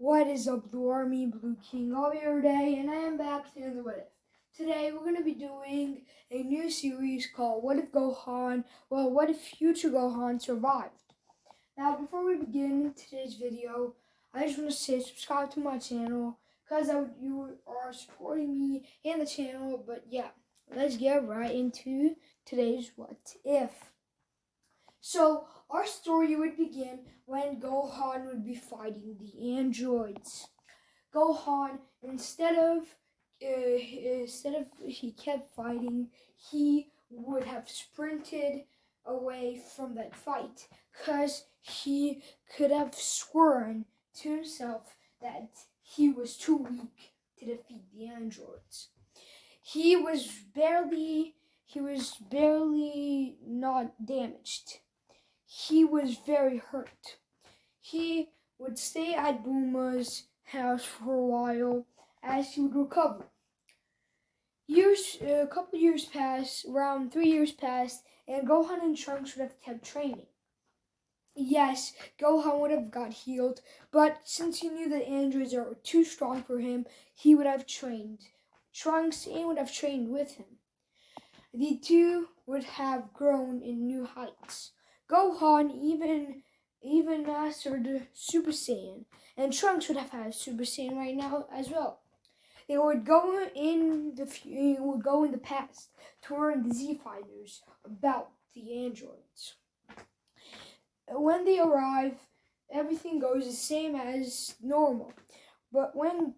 What is up, Blue Army, Blue King, all here today, and I am back with another What If. Today we're going to be doing a new series called What If Gohan, what if future Gohan survived? Now, before we begin today's video, I just want to say subscribe to my channel, because you are supporting me and the channel, but yeah, let's get right into today's What If. So, our story would begin when Gohan would be fighting the androids. Gohan, instead of he kept fighting, he would have sprinted away from that fight, because he could have sworn to himself that he was too weak to defeat the androids. He was barely not damaged. He was very hurt. He would stay at Bulma's house for a while as he would recover. A couple years passed, around 3 years passed, and Gohan and Trunks would have kept training. Yes, Gohan would have got healed, but since he knew that androids are too strong for him, he would have trained Trunks and would have trained with him. The two would have grown in new heights. Gohan even mastered Super Saiyan, and Trunks would have had Super Saiyan right now as well. They would go in the past to warn the Z Fighters about the androids. When they arrive, everything goes the same as normal. But when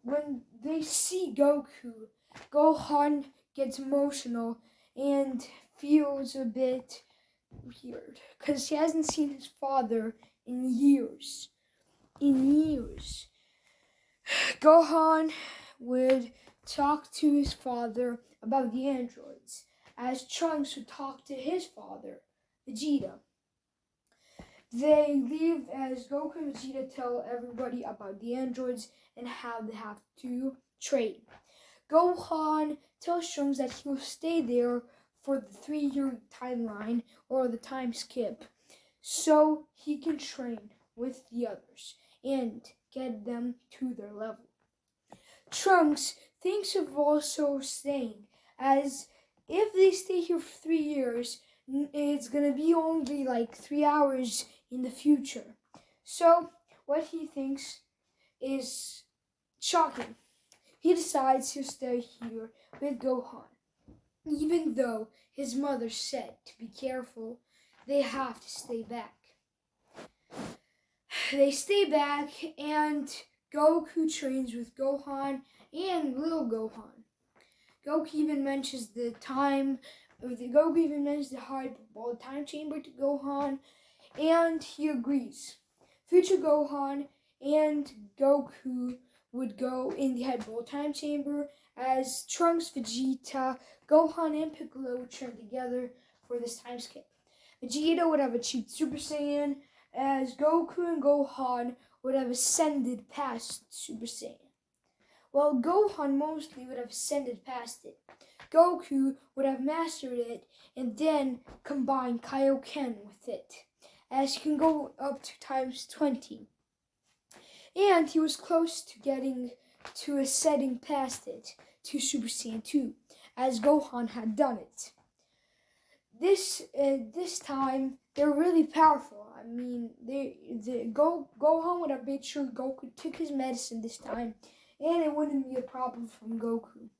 they see Goku, Gohan gets emotional and feels a bit weird, because he hasn't seen his father in years. Gohan would talk to his father about the androids, as Trunks would talk to his father, Vegeta. They leave as Goku and Vegeta tell everybody about the androids and how they have to train. Gohan tells Trunks that he will stay there for the 3-year timeline, or the time skip, so he can train with the others and get them to their level. Trunks thinks of also staying, as if they stay here for 3 years, it's gonna be only like 3 hours in the future. So what he thinks is shocking. He decides to stay here with Gohan, even though his mother said to be careful. They have to stay back. They stay back, and Goku trains with Gohan and little Gohan. Goku even mentions the hyperbolic time chamber to Gohan, and he agrees. Future Gohan and Goku would go in the hyperbolic time chamber, as Trunks, Vegeta, Gohan, and Piccolo would train together for this time skip. Vegeta would have achieved Super Saiyan, as Goku and Gohan would have ascended past Super Saiyan. Well, Gohan mostly would have ascended past it. Goku would have mastered it and then combined Kaioken with it, as he can go up to times 20. And he was close to getting to ascending past it to Super Saiyan 2, as Gohan had done it. This time they're really powerful. I mean, Gohan would have made sure Goku took his medicine this time, and it wouldn't be a problem from Goku.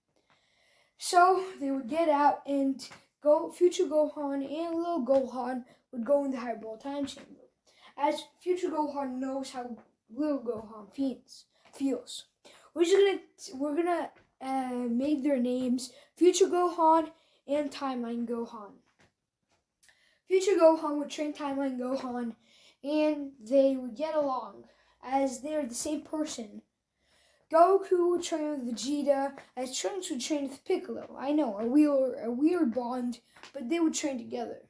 So they would get out, and future Gohan and little Gohan would go in the hyperbolic time chamber, as future Gohan knows how little Gohan feels. We're gonna make their names Future Gohan and Timeline Gohan. Future Gohan would train Timeline Gohan, and they would get along, as they are the same person. Goku would train with Vegeta, as Trunks would train with Piccolo. I know, a weird bond, but they would train together.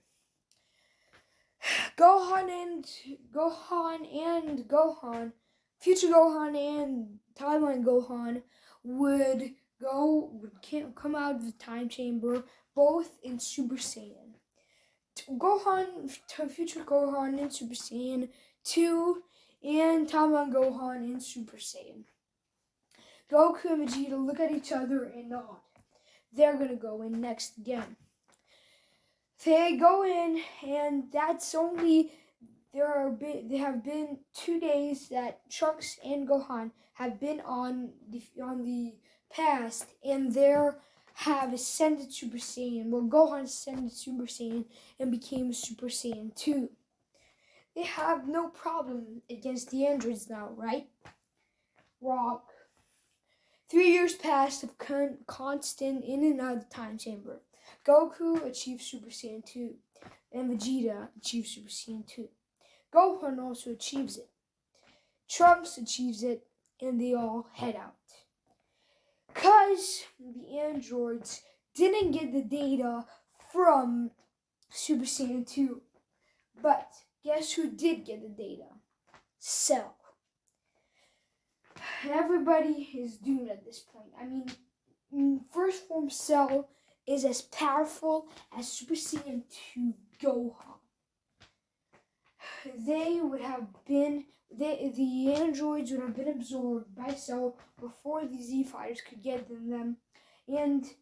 Future Gohan and Timeline Gohan would come out of the time chamber, both in Super Saiyan. Future Gohan and Super Saiyan 2 and Tama, Gohan, and Super Saiyan. Goku and Vegeta look at each other and nod. They're gonna go in next again. They go in, and that's only there have been 2 days that Trunks and Gohan have been on the past, and there have ascended Super Saiyan. Well, Gohan ascended Super Saiyan and became Super Saiyan 2. They have no problem against the androids now, right? Rock. 3 years passed of constant in and out of the time chamber. Goku achieved Super Saiyan 2, and Vegeta achieved Super Saiyan 2. Gohan also achieves it. Trunks achieves it, and they all head out. Because the androids didn't get the data from Super Saiyan 2. But guess who did get the data? Cell. Everybody is doomed at this point. I mean, first form Cell is as powerful as Super Saiyan 2 Gohan. The androids would have been absorbed by Cell before the Z fighters could get them, and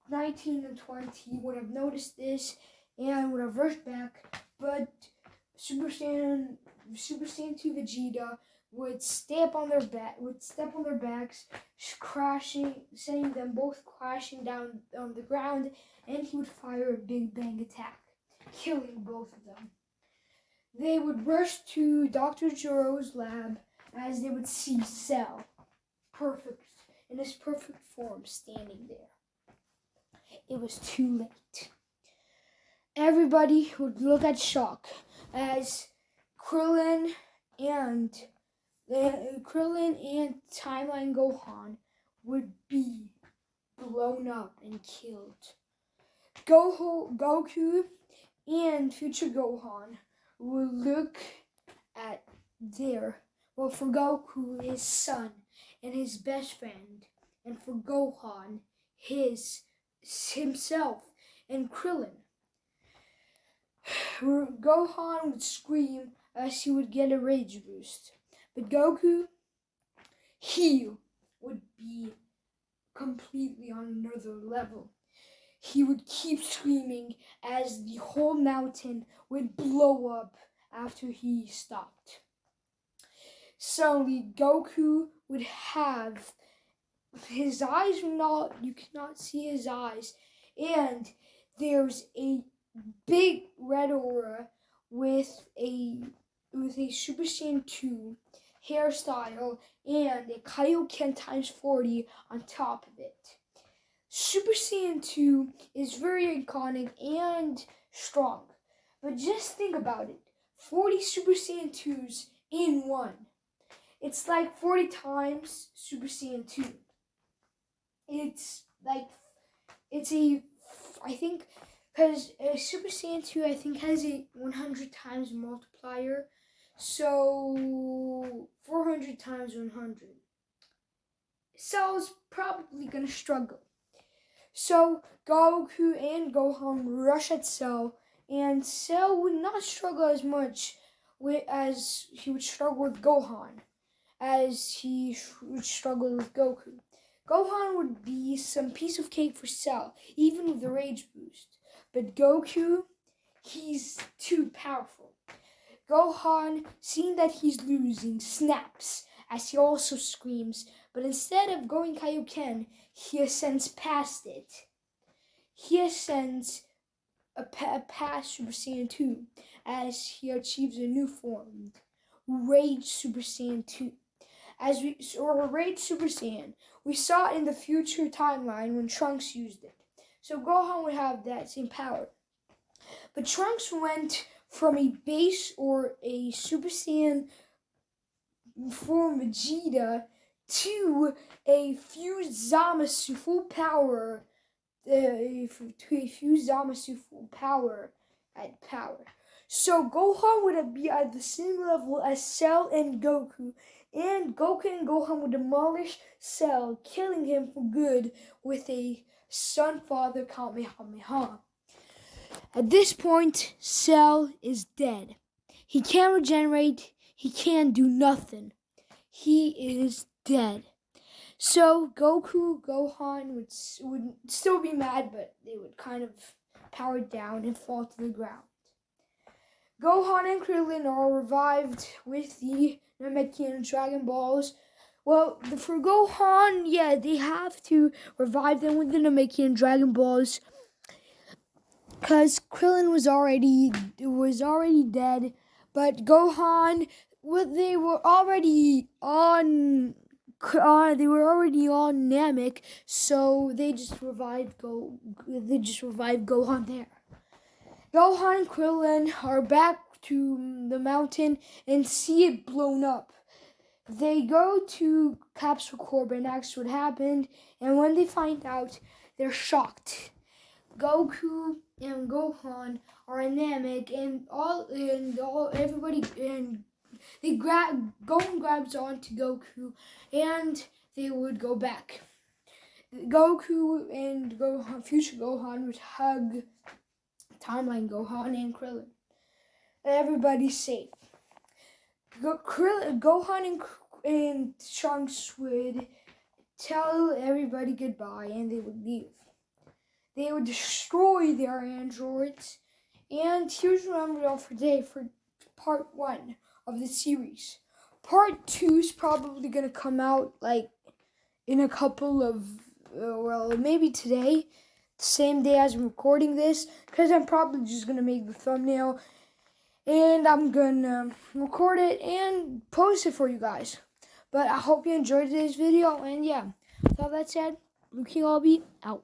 19 and 20 would have noticed this and would have rushed back, but Super Saiyan 2 Vegeta would step on their backs, crashing, sending them both crashing down on the ground, and he would fire a Big Bang attack, killing both of them. They would rush to Dr. Jiro's lab as they would see Cell, in his perfect form, standing there. It was too late. Everybody would look at shock as Krillin and Timeline Gohan would be blown up and killed. Goku and future Gohan would look at for Goku, his son and his best friend, and for Gohan, himself and Krillin. Gohan would scream as he would get a rage boost. But Goku, he would be completely on another level. He would keep screaming as the whole mountain would blow up after he stopped. Suddenly, Goku would have his eyes you cannot see his eyes, and there's a big red aura with a Super Saiyan 2 hairstyle and a Kaioken times 40 on top of it. Super Saiyan 2 is very iconic and strong, but just think about it. 40 Super Saiyan 2s in one. It's like 40 times Super Saiyan 2. I think, because Super Saiyan 2, I think, has a 100 times multiplier, so 400 times 100. Cell's probably going to struggle. So Goku and Gohan rush at Cell, and Cell would not struggle as much as he would struggle with Gohan, as he would struggle with Goku. Gohan would be some piece of cake for Cell, even with the rage boost. But Goku, he's too powerful. Gohan, seeing that he's losing, snaps as he also screams, but instead of going Kaioken, he ascends past it. He ascends past Super Saiyan 2 as he achieves a new form, Rage Super Saiyan 2. Rage Super Saiyan, we saw it in the future timeline when Trunks used it. So Gohan would have that same power. But Trunks went from a base or a Super Saiyan form Vegeta to a fused Zamasu full power. So Gohan would be at the same level as Cell and Goku, and Goku and Gohan would demolish Cell, killing him for good with a Son-Father Kamehameha. At this point, Cell is dead. He can't regenerate, he can't do nothing. He is dead. So Goku, Gohan would still be mad, but they would kind of power down and fall to the ground. Gohan and Krillin are revived with the Namekian Dragon Balls. Well, for Gohan, yeah, they have to revive them with the Namekian Dragon Balls, because Krillin was already dead. But Gohan, well, they were already on Namek, so they just revived Gohan there. Gohan and Krillin are back to the mountain and see it blown up. They go to Capsule Corp and ask what happened, and when they find out, they're shocked. Goku and Gohan are in Namek, and everybody, and Gohan grabs onto Goku, and they would go back. Goku and future Gohan would hug Timeline Gohan and Krillin. Everybody's safe. Gohan and Trunks would tell everybody goodbye, and they would leave. They would destroy their androids. And here's Remember All for Today for part 1 of the series. Part 2 is probably going to come out like in a couple of, maybe today, the same day as I'm recording this, because I'm probably just going to make the thumbnail and I'm going to record it and post it for you guys. But I hope you enjoyed today's video, and yeah, with all that said, Luke King Albie out.